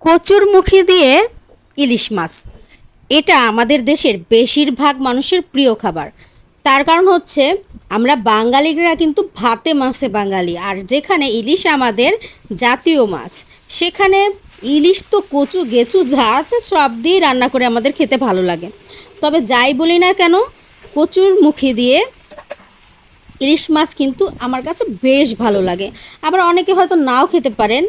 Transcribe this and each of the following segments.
কচুরমুখী দিয়ে ইলিশ মাছ, এটা আমাদের দেশের বেশিরভাগ মানুষের প্রিয় খাবার। তার কারণ হচ্ছে আমরা বাঙালিরা কিন্তু ভাতে মাছে বাঙালি, আর যেখানে ইলিশ আমাদের জাতীয় মাছ, সেখানে ইলিশ তো কচু গেচু যা আছে সব দিয়েই রান্না করে আমাদের খেতে ভালো লাগে। তবে যাই বলি না কেন, কচুরমুখী দিয়ে ইলিশ মাছ কিন্তু আমার কাছে বেশ ভালো লাগে। আবার অনেকে হয়তো নাও খেতে পারেন,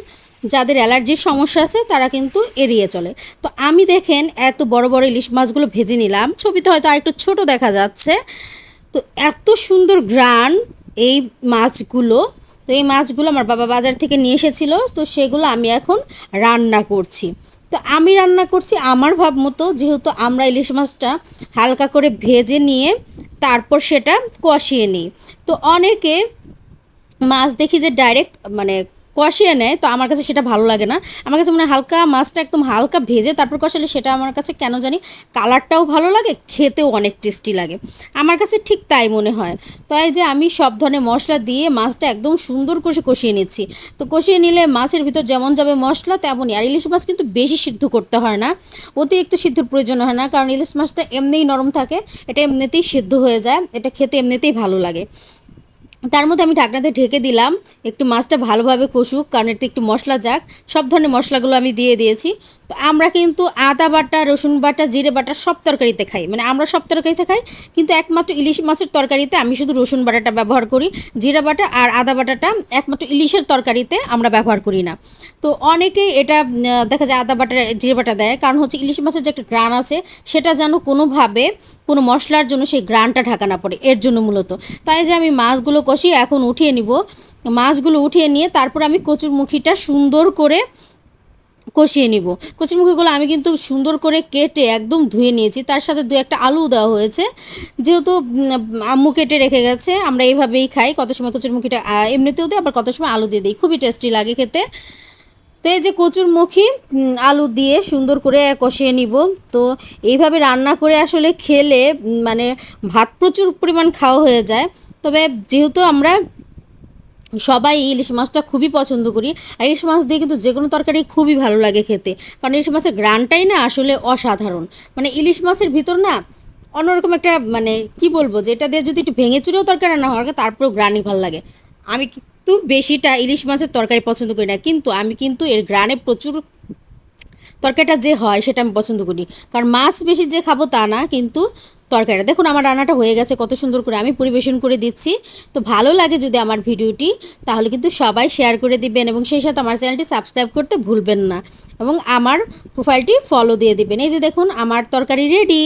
যাদের অ্যালার্জির সমস্যা আছে তারা কিন্তু এড়িয়ে চলে। তো আমি দেখেন এত বড় বড় ইলিশ মাছগুলো ভেজে নিলাম, ছবিতে হয়তো আরেকটু ছোট দেখা যাচ্ছে। তো এত সুন্দর ঘ্রাণ এই মাছগুলো। তো এই মাছগুলো আমার বাবা বাজার থেকে নিয়ে এসেছিলো, তো সেগুলো আমি এখন রান্না করছি। তো আমি রান্না করছি আমার ভাব মতো, যেহেতু আমরা ইলিশ মাছটা হালকা করে ভেজে নিয়ে তারপর সেটা কষিয়ে নিই। তো অনেকে মাছ দেখি যে ডাইরেক্ট মানে কষিয়ে নেয়, তো আমার কাছে সেটা ভালো লাগে না। আমার কাছে মনে হয় হালকা মাছটা একদম হালকা ভেজে তারপর কষালে সেটা আমার কাছে কেন জানি কালারটাও ভালো লাগে, খেতেও অনেক টেস্টি লাগে। আমার কাছে ঠিক তাই মনে হয়। তাই যে আমি সব ধরনের মশলা দিয়ে মাছটা একদম সুন্দর করে কষিয়ে নিচ্ছি। তো কষিয়ে নিলে মাছের ভিতর যেমন যাবে মশলা তেমনই। আর ইলিশ মাছ কিন্তু বেশি সিদ্ধ করতে হয় না, অতিরিক্ত সিদ্ধর প্রয়োজন হয় না, কারণ ইলিশ মাছটা এমনিই নরম থাকে, এটা এমনিতেই সিদ্ধ হয়ে যায়, এটা খেতে এমনিতেই ভালো লাগে। তার মধ্যে আমি ঢাকনাতে ঢেকে দিলাম একটু মাছটা ভালোভাবে কষুক, কারণ এতে একটু মশলা যাক। সব ধরনের মশলাগুলো আমি দিয়ে দিয়েছি। তো আমরা কিন্তু আদা বাটা, রসুন বাটা, জিরে বাটা সব তরকারিতে খাই, মানে আমরা সব তরকারিতে খাই, কিন্তু একমাত্র ইলিশ মাছের তরকারিতে আমি শুধু রসুন বাটাটা ব্যবহার করি। জিরে বাটা আর আদা বাটাটা একমাত্র ইলিশের তরকারিতে আমরা ব্যবহার করি না। তো অনেকেই এটা দেখা যায় আদা বাটা জিরে বাটা দেয়, কারণ হচ্ছে ইলিশ মাছের যে একটা গ্রান আছে সেটা যেন কোনোভাবে কোনো মশলার জন্য সেই গ্রানটা ঢাকা না পড়ে, এর জন্য মূলত। তাই যে আমি মাছগুলো কষিয়ে এখন উঠিয়ে নিব। মাছগুলো উঠিয়ে নিয়ে তারপর আমি কচুরমুখীটা সুন্দর করে কষিয়ে নিব। কচুরমুখীগুলো আমি কিন্তু সুন্দর করে কেটে একদম ধুয়ে নিয়েছি, তার সাথে দু একটা আলু দেওয়া হয়েছে, যেহেতু আম্মু কেটে রেখে গেছে। আমরা এইভাবেই খাই, কত সময় কচুরমুখীটা এমনিতেও দিই, আবার কত সময় আলু দিয়ে দিই, খুবই টেস্টি লাগে খেতে। তো এই যে কচুরমুখী আলু দিয়ে সুন্দর করে কষিয়ে নিব। তো এইভাবে রান্না করে আসলে খেলে মানে ভাত প্রচুর পরিমাণ খাওয়া হয়ে যায়। তবে যেহেতু আমরা সবাই ইলিশ মাছটা খুবই পছন্দ করি, আর ইলিশ মাছ দিয়ে কিন্তু যে কোনো তরকারি খুবই ভালো লাগে খেতে, কারণ ইলিশ মাছের গ্রানটাই না আসলে অসাধারণ। মানে ইলিশ মাছের ভিতর না অন্যরকম একটা মানে কি বলবো, যে এটা দিয়ে যদি একটু ভেঙে চুরেও তরকারি রান্না হয় তারপরেও গ্রানই ভালো লাগে। আমি কিন্তু বেশিটা ইলিশ মাছের তরকারি পছন্দ করি না, কিন্তু আমি কিন্তু এর গ্রানে প্রচুর তরকারিটা যে হয় সেটা আমি পছন্দ করি। কারণ মাছ বেশি যে খাবো তা না, কিন্তু তরকারিটা দেখুন আমার রান্নাটা হয়ে গেছে, কত সুন্দর করে আমি পরিবেশন করে দিচ্ছি। তো ভালো লাগে যদি আমার ভিডিওটি, তাহলে কিন্তু সবাই শেয়ার করে দিবেন, এবং সেই সাথে আমার চ্যানেলটি সাবস্ক্রাইব করতে ভুলবেন না, এবং আমার প্রোফাইলটি ফলো দিয়ে দিবেন। এই যে দেখুন আমার তরকারি রেডি।